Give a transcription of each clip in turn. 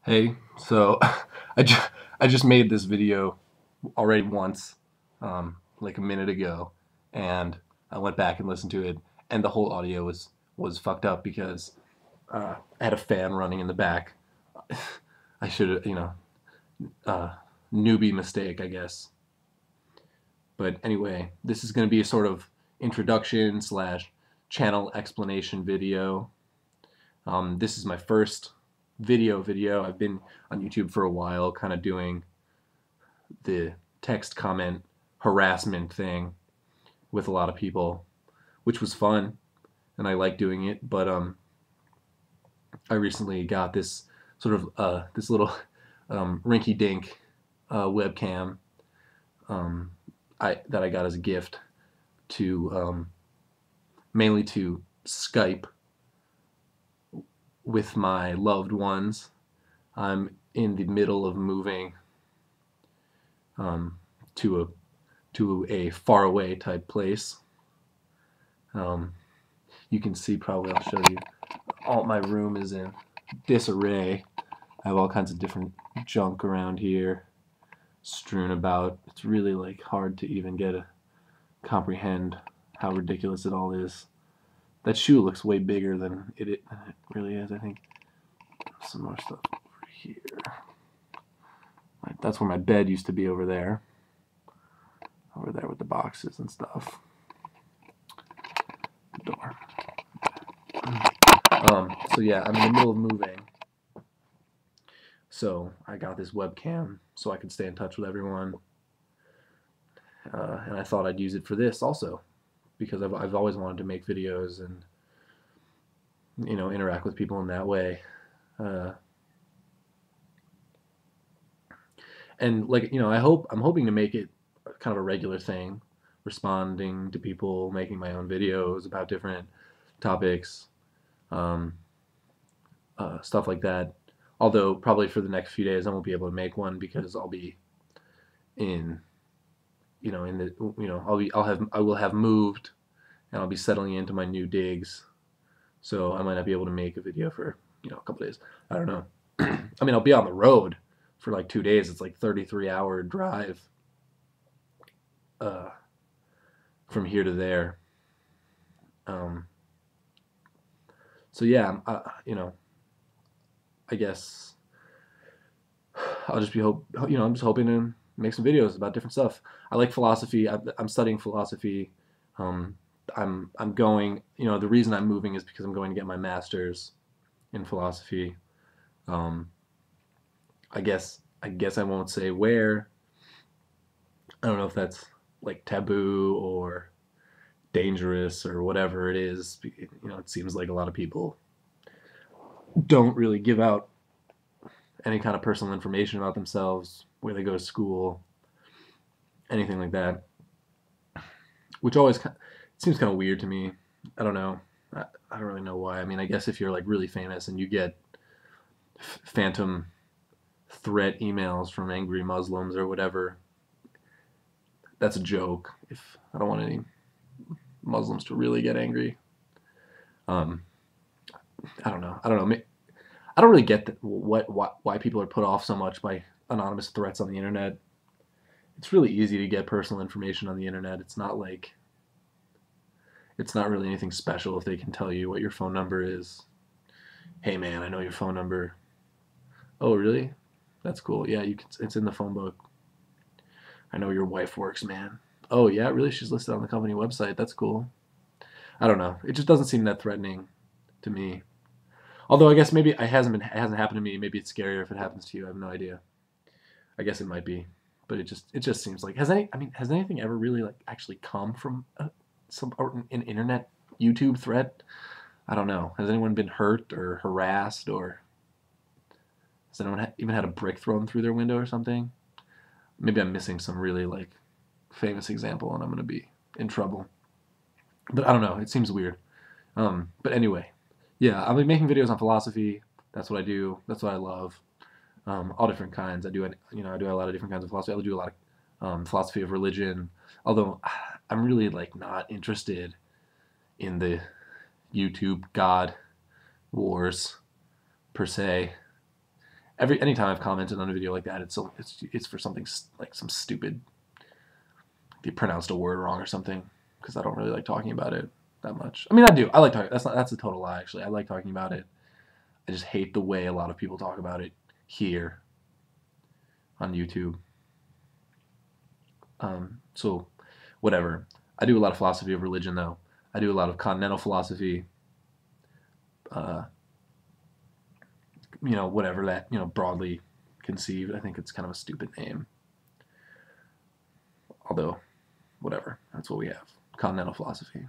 Hey, so I just made this video already once, like a minute ago, and I went back and listened to it, and the whole audio was fucked up because I had a fan running in the back. I should have, uh, newbie mistake, I guess. But anyway, this is going to be a sort of introduction slash channel explanation video. This is my first video. I've been on YouTube for a while, kind of doing the text comment harassment thing with a lot of people, which was fun, and I like doing it. But I recently got this sort of this little rinky-dink webcam that I got as a gift to mainly to Skype with my loved ones. I'm in the middle of moving um, to a faraway type place. Um, you can see, probably I'll show you, all my room is in disarray. I have all kinds of different junk around here strewn about. It's really like hard to even comprehend how ridiculous it all is. That shoe looks way bigger than it really is, I think. Some more stuff over here. That's where my bed used to be, over there with the boxes and stuff. The door. So yeah, I'm in the middle of moving. So I got this webcam so I could stay in touch with everyone. And I thought I'd use it for this also, because I've always wanted to make videos and interact with people in that way. And I'm hoping to make it kind of a regular thing, responding to people, making my own videos about different topics, stuff like that. Although probably for the next few days I won't be able to make one because I'll be in, I will have moved and I'll be settling into my new digs. So I might not be able to make a video for, a couple days. I don't know. I mean, I'll be on the road for like 2 days. It's like 33-hour drive from here to there. So yeah, I guess I'll just I'm just hoping to make some videos about different stuff. I like philosophy. I'm studying philosophy. Um, I'm going. The reason I'm moving is because I'm going to get my master's in philosophy. Um, I guess I won't say where. I don't know if that's like taboo or dangerous or whatever it is. It seems like a lot of people don't really give out any kind of personal information about themselves, where they go to school, anything like that, which always seems kind of weird to me. I don't know. I don't really know why. I mean, I guess if you're like really famous and you get phantom threat emails from angry Muslims or whatever, that's a joke. If I don't want any Muslims to really get angry. Um, I don't know. I don't really get why people are put off so much by anonymous threats on the internet. It's really easy to get personal information on the internet. It's not really anything special if they can tell you what your phone number is. Hey man, I know your phone number. Oh really? That's cool. Yeah, it's in the phone book. I know your wife works, man. Oh yeah, really? She's listed on the company website. That's cool. I don't know. It just doesn't seem that threatening to me. Although I guess maybe it hasn't happened to me. Maybe it's scarier if it happens to you. I have no idea. I guess it might be, but it just seems like has anything ever really like actually come from an internet YouTube threat? I don't know. Has anyone been hurt or harassed, or has anyone even had a brick thrown through their window or something? Maybe I'm missing some really like famous example, and I'm gonna be in trouble. But I don't know. It seems weird. But anyway, yeah, I'll be making videos on philosophy. That's what I do. That's what I love. All different kinds. I do a lot of different kinds of philosophy. I do a lot of philosophy of religion. Although I'm really like not interested in the YouTube God wars per se. anytime I've commented on a video like that, it's for something like some stupid. They pronounced a word wrong or something, because I don't really like talking about it that much. I mean, I do. I like talking. That's a total lie, actually. I like talking about it. I just hate the way a lot of people talk about it here on YouTube. So, whatever. I do a lot of philosophy of religion, though. I do a lot of continental philosophy. Whatever that, broadly conceived. I think it's kind of a stupid name. Although, whatever. That's what we have. Continental philosophy.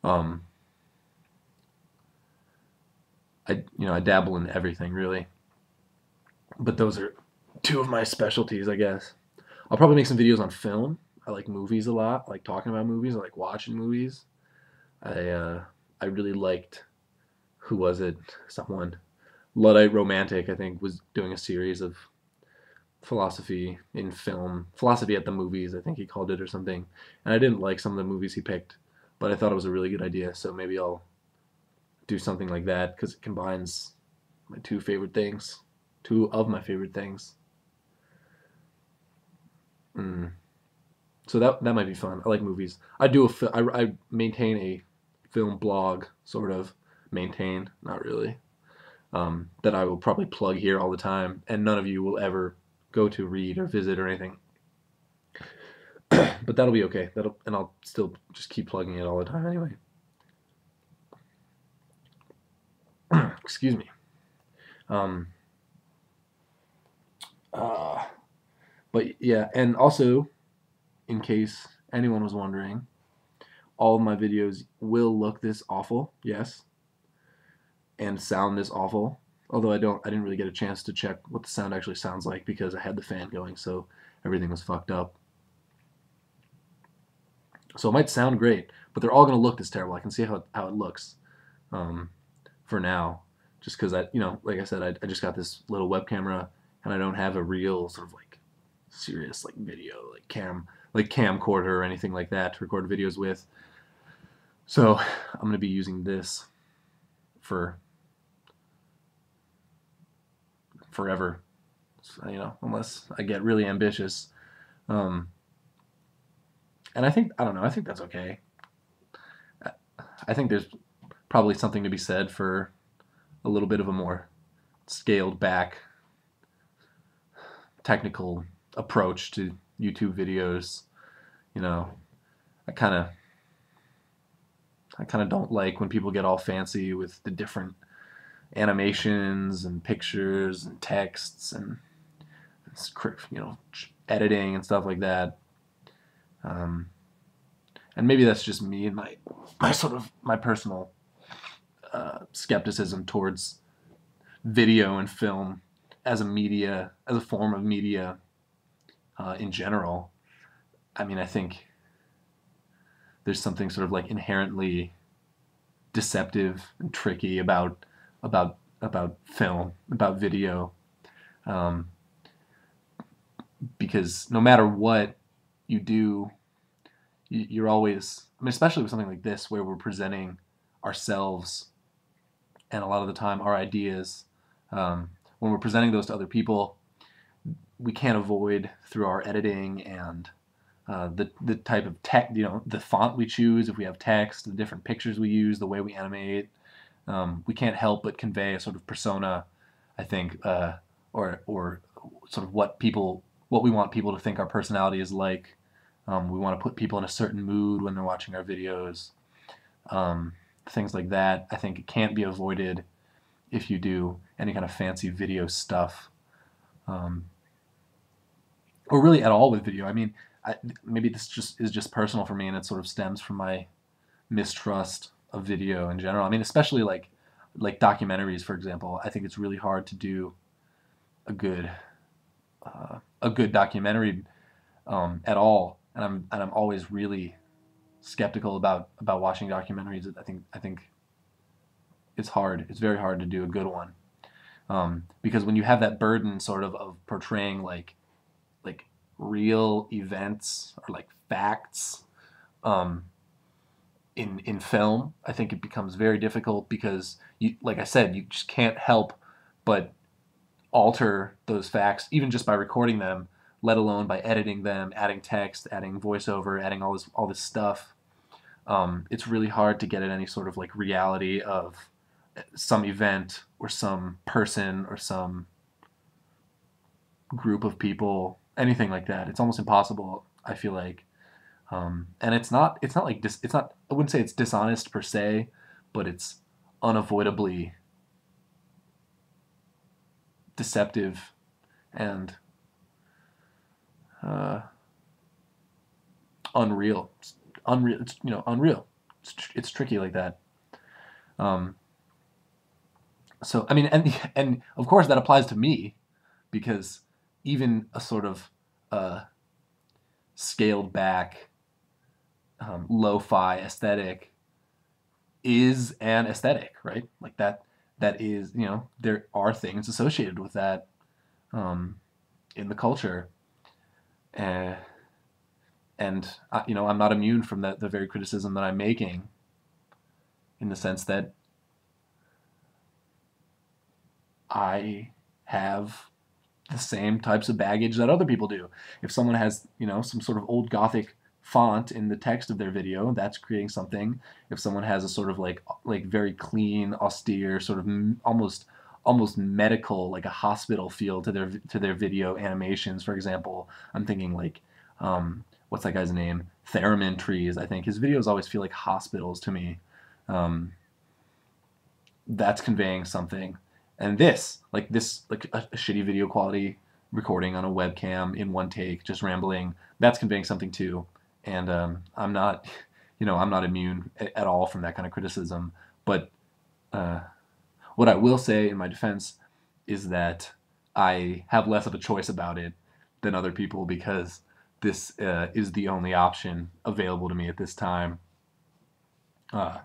I dabble in everything, really. But those are two of my specialties, I guess. I'll probably make some videos on film. I like movies a lot. I like talking about movies. I like watching movies. I really liked, who was it? Someone, Luddite Romantic, I think, was doing a series of philosophy in film, philosophy at the movies, I think he called it, or something. And I didn't like some of the movies he picked, but I thought it was a really good idea. So maybe I'll do something like that, because it combines my two of my favorite things. So that might be fun. I like movies. I maintain a film blog, sort of. Maintain, not really. That I will probably plug here all the time, and none of you will ever go to read or visit or anything. But that'll be okay. And I'll still just keep plugging it all the time anyway. Excuse me. But yeah, and also, in case anyone was wondering, all of my videos will look this awful, yes, and sound this awful. Although I didn't really get a chance to check what the sound actually sounds like, because I had the fan going, so everything was fucked up. So it might sound great, but they're all going to look this terrible. I can see how it looks for now, just because like I said, I just got this little web camera, and I don't have a real sort of like serious like video like camcorder or anything like that to record videos with. So I'm going to be using this for forever, unless I get really ambitious. And I think that's okay. I think there's probably something to be said for a little bit of a more scaled back technical approach to YouTube videos. I kind of don't like when people get all fancy with the different animations and pictures and texts and editing and stuff like that. And maybe that's just me and my personal skepticism towards video and film as a form of media in general. I mean, I think there's something sort of like inherently deceptive and tricky about film, about video, because no matter what you do, you're always, I mean, especially with something like this where we're presenting ourselves and a lot of the time our ideas, when we're presenting those to other people, we can't avoid, through our editing and the type of text, the font we choose, if we have text, the different pictures we use, the way we animate, we can't help but convey a sort of persona, I think, or sort of what we want people to think our personality is like. We want to put people in a certain mood when they're watching our videos. Things like that. I think it can't be avoided if you do any kind of fancy video stuff. Or really at all with video. I mean, maybe this is just personal for me, and it sort of stems from my mistrust of video in general. I mean, especially like documentaries, for example. I think it's really hard to do a good documentary at all, and I'm always really skeptical about watching documentaries. I think it's hard. It's very hard to do a good one, because when you have that burden sort of portraying like real events or like facts in film, I think it becomes very difficult, because like I said, you just can't help but alter those facts even just by recording them, let alone by editing them, adding text, adding voiceover, adding all this stuff. It's really hard to get at any sort of like reality of some event or some person or some group of people, anything like that. It's almost impossible, I feel like. And it's not like it's not, I wouldn't say it's dishonest per se, but it's unavoidably deceptive and uh, unreal. It's unreal. It's, you know, unreal. It's tricky like that. Um, so I mean, and of course that applies to me, because even a sort of uh, scaled back lo-fi aesthetic is an aesthetic, right? Like that is, you know, there are things associated with that in the culture. Uh, and you know, I'm not immune from the very criticism that I'm making, in the sense that I have the same types of baggage that other people do. If someone has, you know, some sort of old Gothic font in the text of their video, that's creating something. If someone has a sort of like very clean, austere, sort of almost medical, like a hospital feel to their video animations, for example, I'm thinking like what's that guy's name? Theremin Trees, I think. His videos always feel like hospitals to me. That's conveying something. And like a shitty video quality recording on a webcam in one take, just rambling, that's conveying something too. And I'm not, you know, I'm not immune at all from that kind of criticism. But uh, what I will say in my defense is that I have less of a choice about it than other people, because this is the only option available to me at this time. Uh,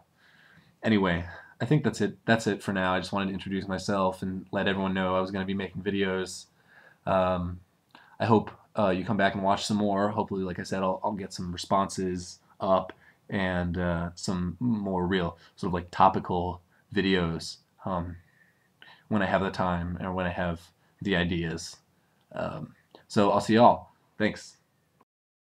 Anyway, I think that's it. That's it for now. I just wanted to introduce myself and let everyone know I was going to be making videos. Um, I hope you come back and watch some more. Hopefully, like I said, I'll get some responses up, and some more real sort of like topical videos when I have the time or when I have the ideas. So I'll see y'all. Thanks.